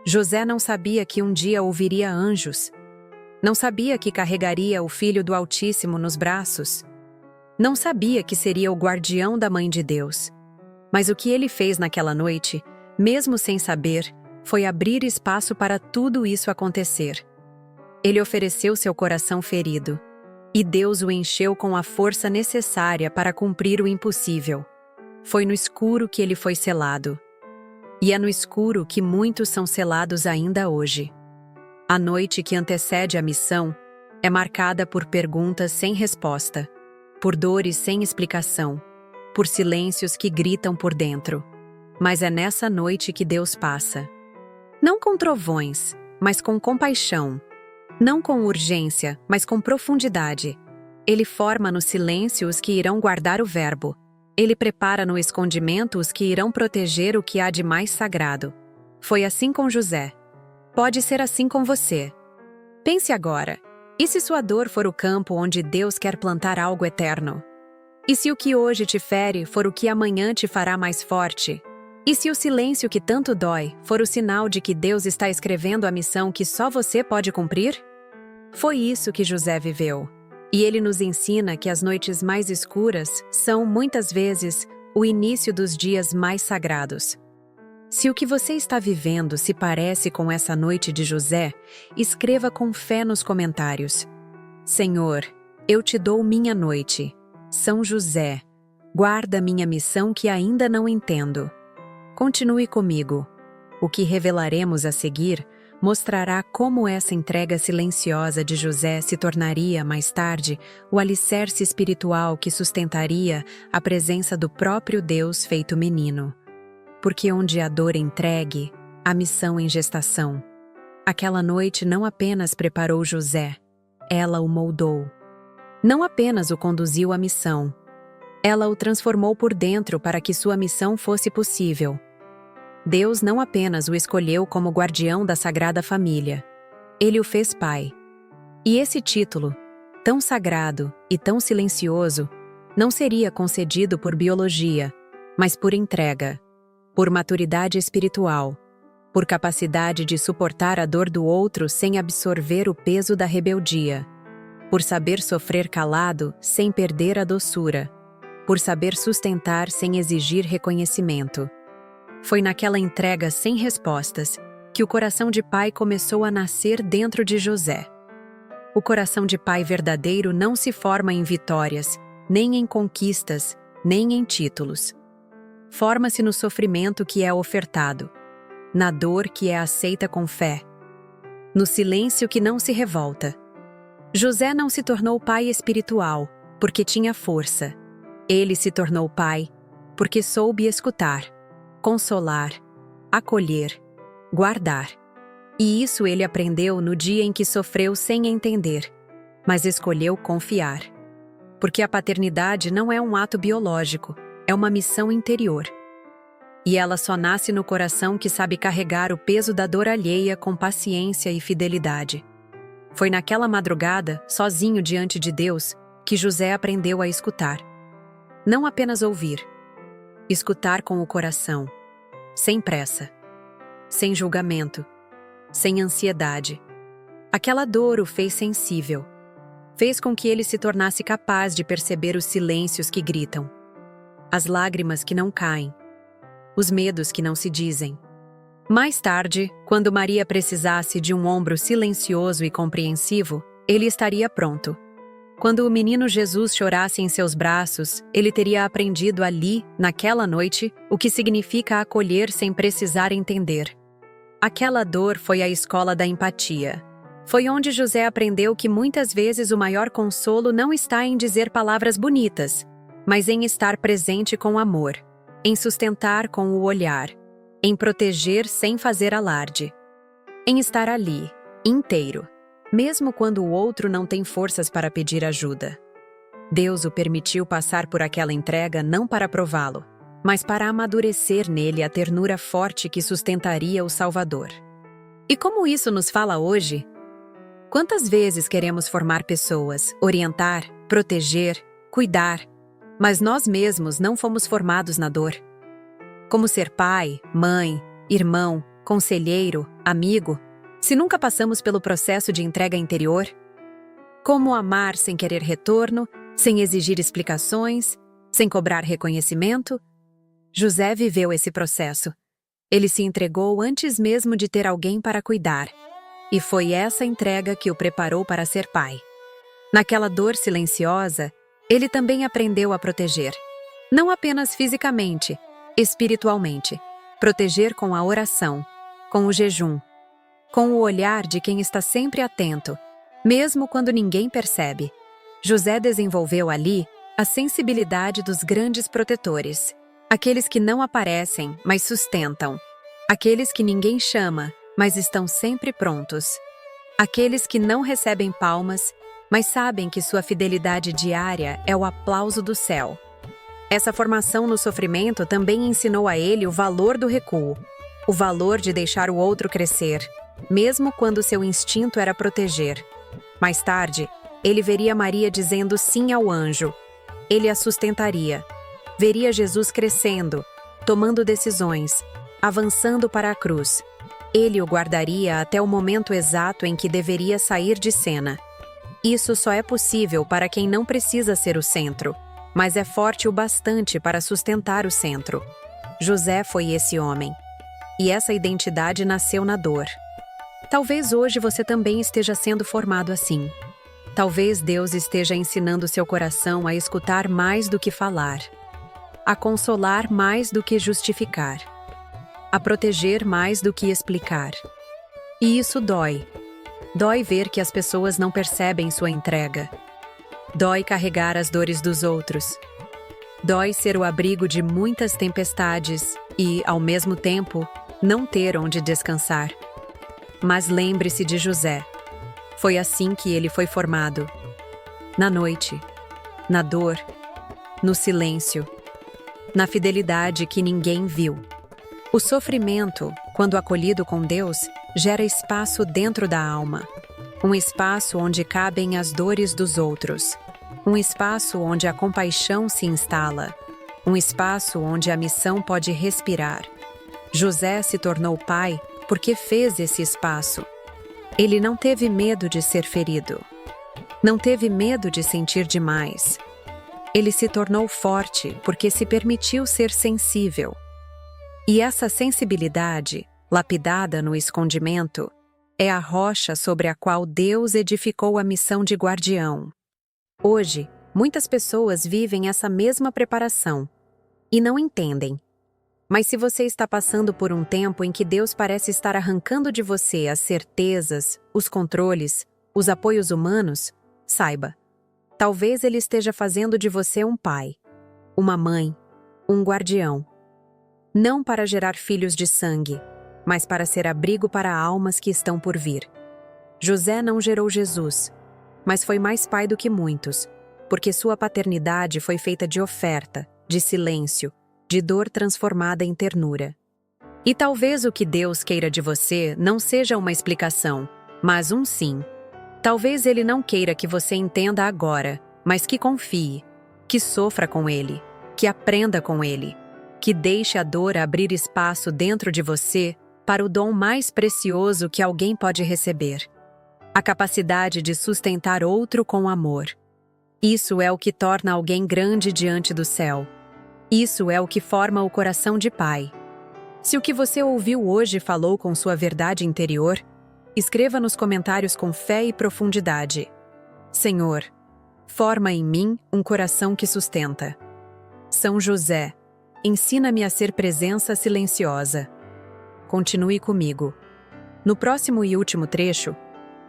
José não sabia que um dia ouviria anjos. Não sabia que carregaria o Filho do Altíssimo nos braços. Não sabia que seria o guardião da Mãe de Deus. Mas o que ele fez naquela noite, mesmo sem saber, foi abrir espaço para tudo isso acontecer. Ele ofereceu seu coração ferido, e Deus o encheu com a força necessária para cumprir o impossível. Foi no escuro que ele foi selado. E é no escuro que muitos são selados ainda hoje. A noite que antecede a missão é marcada por perguntas sem resposta, por dores sem explicação, por silêncios que gritam por dentro. Mas é nessa noite que Deus passa. Não com trovões, mas com compaixão. Não com urgência, mas com profundidade. Ele forma no silêncio os que irão guardar o verbo. Ele prepara no escondimento os que irão proteger o que há de mais sagrado. Foi assim com José. Pode ser assim com você. Pense agora. E se sua dor for o campo onde Deus quer plantar algo eterno? E se o que hoje te fere for o que amanhã te fará mais forte? E se o silêncio que tanto dói for o sinal de que Deus está escrevendo a missão que só você pode cumprir? Foi isso que José viveu. E ele nos ensina que as noites mais escuras são, muitas vezes, o início dos dias mais sagrados. Se o que você está vivendo se parece com essa noite de José, escreva com fé nos comentários. Senhor, eu te dou minha noite. São José, guarda minha missão que ainda não entendo. Continue comigo. O que revelaremos a seguir mostrará como essa entrega silenciosa de José se tornaria, mais tarde, o alicerce espiritual que sustentaria a presença do próprio Deus feito menino. Porque onde a dor entregue, a missão em gestação. Aquela noite não apenas preparou José, ela o moldou. Não apenas o conduziu à missão, ela o transformou por dentro para que sua missão fosse possível. Deus não apenas o escolheu como guardião da Sagrada Família, ele o fez pai. E esse título, tão sagrado e tão silencioso, não seria concedido por biologia, mas por entrega. Por maturidade espiritual, por capacidade de suportar a dor do outro sem absorver o peso da rebeldia, por saber sofrer calado sem perder a doçura, por saber sustentar sem exigir reconhecimento. Foi naquela entrega sem respostas que o coração de pai começou a nascer dentro de José. O coração de pai verdadeiro não se forma em vitórias, nem em conquistas, nem em títulos. Forma-se no sofrimento que é ofertado, na dor que é aceita com fé, no silêncio que não se revolta. José não se tornou pai espiritual porque tinha força. Ele se tornou pai porque soube escutar, consolar, acolher, guardar. E isso ele aprendeu no dia em que sofreu sem entender, mas escolheu confiar. Porque a paternidade não é um ato biológico, é uma missão interior. E ela só nasce no coração que sabe carregar o peso da dor alheia com paciência e fidelidade. Foi naquela madrugada, sozinho diante de Deus, que José aprendeu a escutar. Não apenas ouvir. Escutar com o coração, sem pressa, sem julgamento, sem ansiedade. Aquela dor o fez sensível. Fez com que ele se tornasse capaz de perceber os silêncios que gritam, as lágrimas que não caem, os medos que não se dizem. Mais tarde, quando Maria precisasse de um ombro silencioso e compreensivo, ele estaria pronto. Quando o menino Jesus chorasse em seus braços, ele teria aprendido ali, naquela noite, o que significa acolher sem precisar entender. Aquela dor foi a escola da empatia. Foi onde José aprendeu que muitas vezes o maior consolo não está em dizer palavras bonitas, mas em estar presente com amor, em sustentar com o olhar, em proteger sem fazer alarde, em estar ali, inteiro, mesmo quando o outro não tem forças para pedir ajuda. Deus o permitiu passar por aquela entrega não para prová-lo, mas para amadurecer nele a ternura forte que sustentaria o Salvador. E como isso nos fala hoje? Quantas vezes queremos formar pessoas, orientar, proteger, cuidar, mas nós mesmos não fomos formados na dor? Como ser pai, mãe, irmão, conselheiro, amigo, se nunca passamos pelo processo de entrega interior? Como amar sem querer retorno, sem exigir explicações, sem cobrar reconhecimento? José viveu esse processo. Ele se entregou antes mesmo de ter alguém para cuidar. E foi essa entrega que o preparou para ser pai. Naquela dor silenciosa, ele também aprendeu a proteger. Não apenas fisicamente, espiritualmente. Proteger com a oração, com o jejum, com o olhar de quem está sempre atento, mesmo quando ninguém percebe. José desenvolveu ali a sensibilidade dos grandes protetores. Aqueles que não aparecem, mas sustentam. Aqueles que ninguém chama, mas estão sempre prontos. Aqueles que não recebem palmas, mas sabem que sua fidelidade diária é o aplauso do céu. Essa formação no sofrimento também ensinou a ele o valor do recuo, o valor de deixar o outro crescer, mesmo quando seu instinto era proteger. Mais tarde, ele veria Maria dizendo sim ao anjo. Ele a sustentaria. Veria Jesus crescendo, tomando decisões, avançando para a cruz. Ele o guardaria até o momento exato em que deveria sair de cena. Isso só é possível para quem não precisa ser o centro, mas é forte o bastante para sustentar o centro. José foi esse homem. E essa identidade nasceu na dor. Talvez hoje você também esteja sendo formado assim. Talvez Deus esteja ensinando seu coração a escutar mais do que falar, a consolar mais do que justificar, a proteger mais do que explicar. E isso dói. Dói ver que as pessoas não percebem sua entrega. Dói carregar as dores dos outros. Dói ser o abrigo de muitas tempestades e, ao mesmo tempo, não ter onde descansar. Mas lembre-se de José. Foi assim que ele foi formado. Na noite, na dor, no silêncio, na fidelidade que ninguém viu. O sofrimento, quando acolhido com Deus, gera espaço dentro da alma. Um espaço onde cabem as dores dos outros. Um espaço onde a compaixão se instala. Um espaço onde a missão pode respirar. José se tornou pai porque fez esse espaço. Ele não teve medo de ser ferido. Não teve medo de sentir demais. Ele se tornou forte porque se permitiu ser sensível. E essa sensibilidade, lapidada no escondimento, é a rocha sobre a qual Deus edificou a missão de guardião. Hoje, muitas pessoas vivem essa mesma preparação e não entendem. Mas se você está passando por um tempo em que Deus parece estar arrancando de você as certezas, os controles, os apoios humanos, saiba, talvez Ele esteja fazendo de você um pai, uma mãe, um guardião. Não para gerar filhos de sangue, mas para ser abrigo para almas que estão por vir. José não gerou Jesus, mas foi mais pai do que muitos, porque sua paternidade foi feita de oferta, de silêncio, de dor transformada em ternura. E talvez o que Deus queira de você não seja uma explicação, mas um sim. Talvez Ele não queira que você entenda agora, mas que confie, que sofra com Ele, que aprenda com Ele, que deixe a dor abrir espaço dentro de você para o dom mais precioso que alguém pode receber: a capacidade de sustentar outro com amor. Isso é o que torna alguém grande diante do céu. Isso é o que forma o coração de pai. Se o que você ouviu hoje falou com sua verdade interior, escreva nos comentários com fé e profundidade: Senhor, forma em mim um coração que sustenta. São José, ensina-me a ser presença silenciosa. Continue comigo. No próximo e último trecho,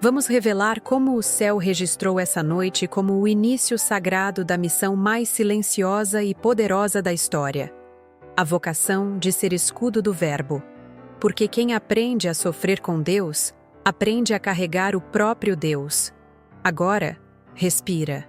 vamos revelar como o céu registrou essa noite como o início sagrado da missão mais silenciosa e poderosa da história: a vocação de ser escudo do Verbo. Porque quem aprende a sofrer com Deus, aprende a carregar o próprio Deus. Agora, respira.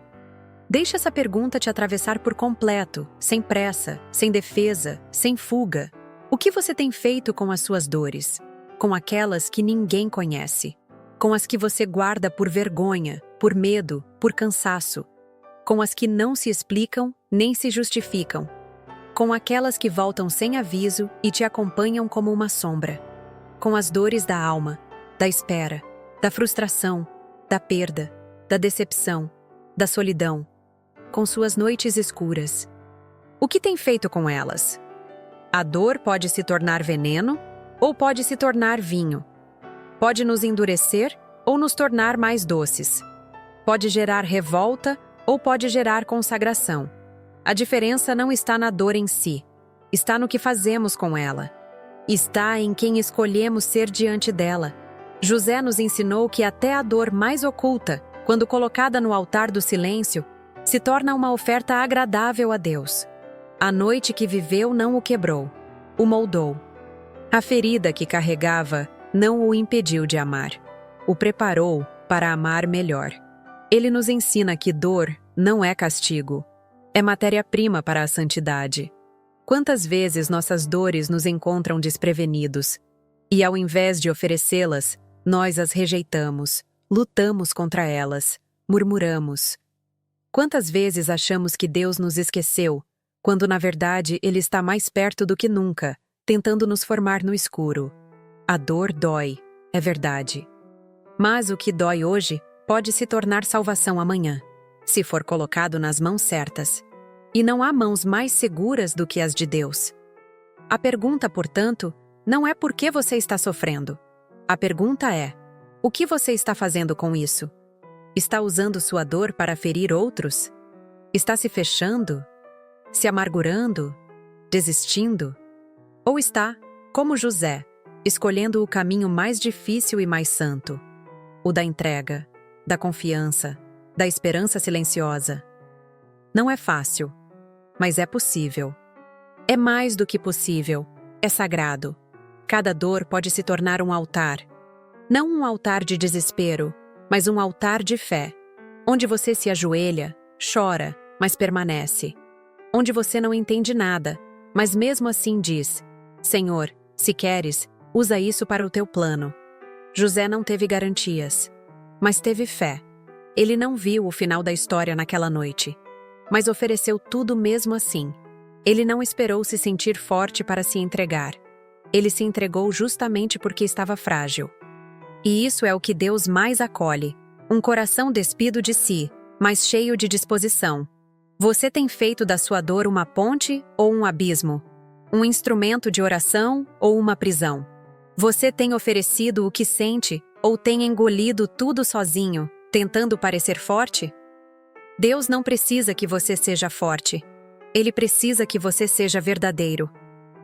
Deixa essa pergunta te atravessar por completo, sem pressa, sem defesa, sem fuga. O que você tem feito com as suas dores? Com aquelas que ninguém conhece? Com as que você guarda por vergonha, por medo, por cansaço? Com as que não se explicam nem se justificam? Com aquelas que voltam sem aviso e te acompanham como uma sombra? Com as dores da alma, da espera, da frustração, da perda, da decepção, da solidão? Com suas noites escuras? O que tem feito com elas? A dor pode se tornar veneno ou pode se tornar vinho. Pode nos endurecer ou nos tornar mais doces. Pode gerar revolta ou pode gerar consagração. A diferença não está na dor em si, está no que fazemos com ela. Está em quem escolhemos ser diante dela. José nos ensinou que até a dor mais oculta, quando colocada no altar do silêncio, se torna uma oferta agradável a Deus. A noite que viveu não o quebrou, o moldou. A ferida que carregava não o impediu de amar, o preparou para amar melhor. Ele nos ensina que dor não é castigo, é matéria-prima para a santidade. Quantas vezes nossas dores nos encontram desprevenidos, e ao invés de oferecê-las, nós as rejeitamos, lutamos contra elas, murmuramos. Quantas vezes achamos que Deus nos esqueceu, quando na verdade Ele está mais perto do que nunca, tentando nos formar no escuro? A dor dói, é verdade. Mas o que dói hoje pode se tornar salvação amanhã, se for colocado nas mãos certas. E não há mãos mais seguras do que as de Deus. A pergunta, portanto, não é por que você está sofrendo. A pergunta é: o que você está fazendo com isso? Está usando sua dor para ferir outros? Está se fechando? Se amargurando? Desistindo? Ou está, como José, escolhendo o caminho mais difícil e mais santo? O da entrega, da confiança, da esperança silenciosa. Não é fácil, mas é possível. É mais do que possível, é sagrado. Cada dor pode se tornar um altar. Não um altar de desespero, mas um altar de fé, onde você se ajoelha, chora, mas permanece. Onde você não entende nada, mas mesmo assim diz: Senhor, se queres, usa isso para o teu plano. José não teve garantias, mas teve fé. Ele não viu o final da história naquela noite, mas ofereceu tudo mesmo assim. Ele não esperou se sentir forte para se entregar. Ele se entregou justamente porque estava frágil. E isso é o que Deus mais acolhe: um coração despido de si, mas cheio de disposição. Você tem feito da sua dor uma ponte ou um abismo? Um instrumento de oração ou uma prisão? Você tem oferecido o que sente ou tem engolido tudo sozinho, tentando parecer forte? Deus não precisa que você seja forte. Ele precisa que você seja verdadeiro.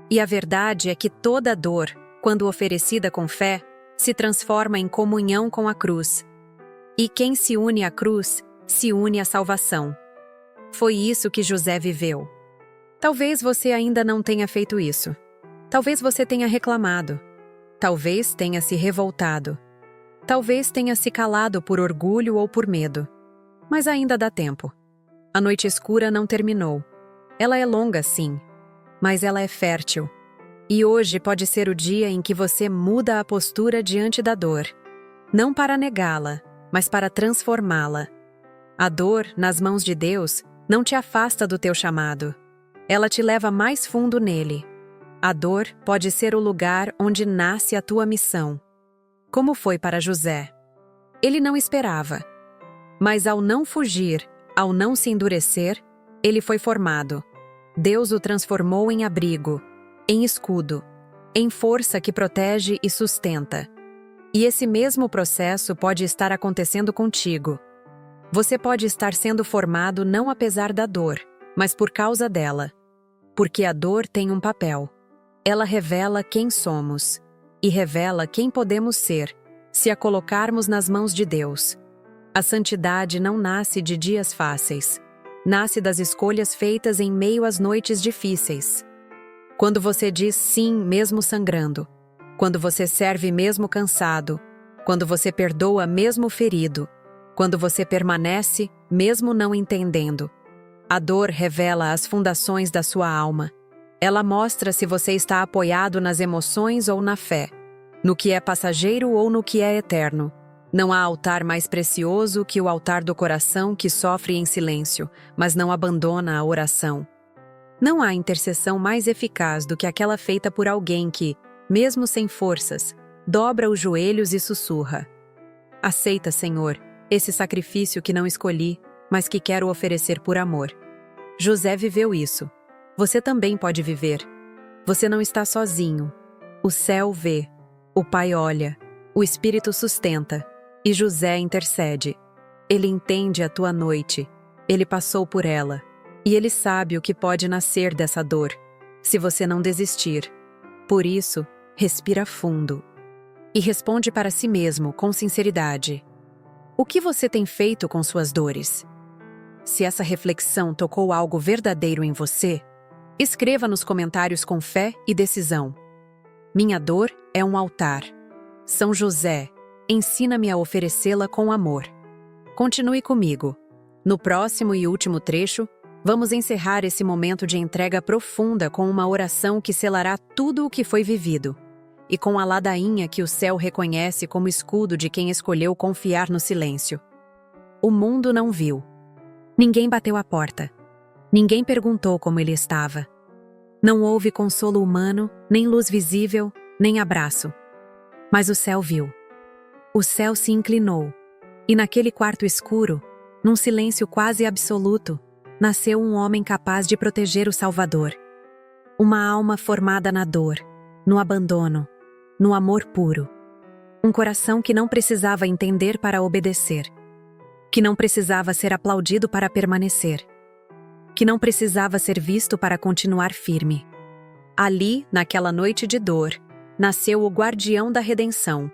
E a verdade é que toda dor, quando oferecida com fé, se transforma em comunhão com a cruz. E quem se une à cruz, se une à salvação. Foi isso que José viveu. Talvez você ainda não tenha feito isso. Talvez você tenha reclamado. Talvez tenha se revoltado. Talvez tenha se calado por orgulho ou por medo. Mas ainda dá tempo. A noite escura não terminou. Ela é longa, sim. mas ela é fértil. E hoje pode ser o dia em que você muda a postura diante da dor. Não para negá-la, mas para transformá-la. A dor, nas mãos de Deus, não te afasta do teu chamado. Ela te leva mais fundo nele. A dor pode ser o lugar onde nasce a tua missão. Como foi para José? Ele não esperava. Mas ao não fugir, ao não se endurecer, ele foi formado. Deus o transformou em abrigo, em escudo, em força que protege e sustenta. E esse mesmo processo pode estar acontecendo contigo. Você pode estar sendo formado não apesar da dor, mas por causa dela. Porque a dor tem um papel. Ela revela quem somos e revela quem podemos ser, se a colocarmos nas mãos de Deus. A santidade não nasce de dias fáceis. Nasce das escolhas feitas em meio às noites difíceis. Quando você diz sim mesmo sangrando, quando você serve mesmo cansado, quando você perdoa mesmo ferido, quando você permanece mesmo não entendendo. A dor revela as fundações da sua alma. Ela mostra se você está apoiado nas emoções ou na fé, no que é passageiro ou no que é eterno. Não há altar mais precioso que o altar do coração que sofre em silêncio, mas não abandona a oração. Não há intercessão mais eficaz do que aquela feita por alguém que, mesmo sem forças, dobra os joelhos e sussurra: Aceita, Senhor, esse sacrifício que não escolhi, mas que quero oferecer por amor. José viveu isso. Você também pode viver. Você não está sozinho. O céu vê, o Pai olha, o Espírito sustenta, e José intercede. Ele entende a tua noite, ele passou por ela, e ele sabe o que pode nascer dessa dor, se você não desistir. Por isso, respira fundo. E responde para si mesmo com sinceridade. O que você tem feito com suas dores? Se essa reflexão tocou algo verdadeiro em você, escreva nos comentários com fé e decisão. Minha dor é um altar. São José, ensina-me a oferecê-la com amor. Continue comigo. No próximo e último trecho, vamos encerrar esse momento de entrega profunda com uma oração que selará tudo o que foi vivido, e com a ladainha que o céu reconhece como escudo de quem escolheu confiar no silêncio. O mundo não viu. Ninguém bateu a porta. Ninguém perguntou como ele estava. Não houve consolo humano, nem luz visível, nem abraço. Mas o céu viu. O céu se inclinou. E naquele quarto escuro, num silêncio quase absoluto, nasceu um homem capaz de proteger o Salvador. Uma alma formada na dor, no abandono, no amor puro. Um coração que não precisava entender para obedecer. Que não precisava ser aplaudido para permanecer. Que não precisava ser visto para continuar firme. Ali, naquela noite de dor, nasceu o guardião da redenção.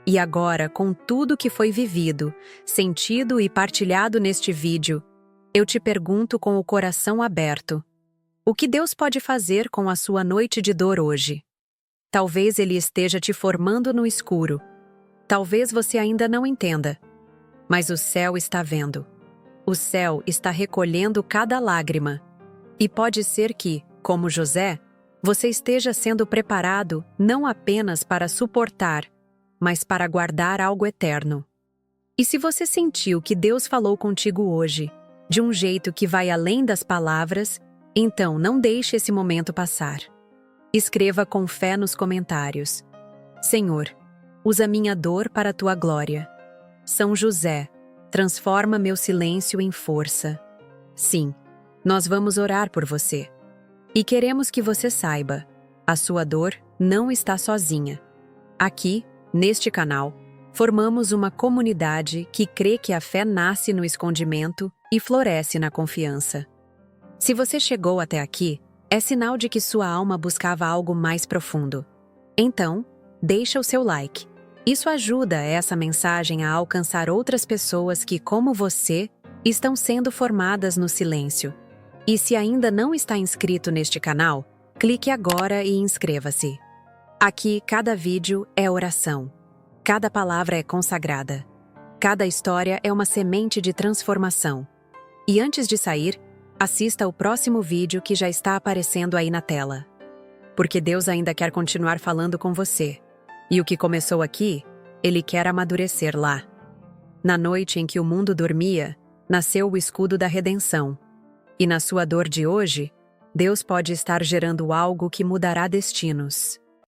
E agora, com tudo que foi vivido, sentido e partilhado neste vídeo, eu te pergunto com o coração aberto: o que Deus pode fazer com a sua noite de dor hoje? Talvez Ele esteja te formando no escuro. Talvez você ainda não entenda. Mas o céu está vendo. O céu está recolhendo cada lágrima. E pode ser que, como José, você esteja sendo preparado não apenas para suportar, mas para guardar algo eterno. E se você sentiu que Deus falou contigo hoje, de um jeito que vai além das palavras, então não deixe esse momento passar. Escreva com fé nos comentários: Senhor, usa minha dor para a tua glória. São José, transforma meu silêncio em força. Sim, nós vamos orar por você. E queremos que você saiba, a sua dor não está sozinha. Aqui, neste canal, formamos uma comunidade que crê que a fé nasce no escondimento e floresce na confiança. Se você chegou até aqui, é sinal de que sua alma buscava algo mais profundo. Então, deixa o seu like. Isso ajuda essa mensagem a alcançar outras pessoas que, como você, estão sendo formadas no silêncio. E se ainda não está inscrito neste canal, clique agora e inscreva-se. Aqui, cada vídeo é oração. Cada palavra é consagrada. Cada história é uma semente de transformação. E antes de sair, Assista o próximo vídeo que já está aparecendo aí na tela. Porque Deus ainda quer continuar falando com você. E o que começou aqui, Ele quer amadurecer lá. Na noite em que o mundo dormia, nasceu o escudo da redenção. E na sua dor de hoje, Deus pode estar gerando algo que mudará destinos.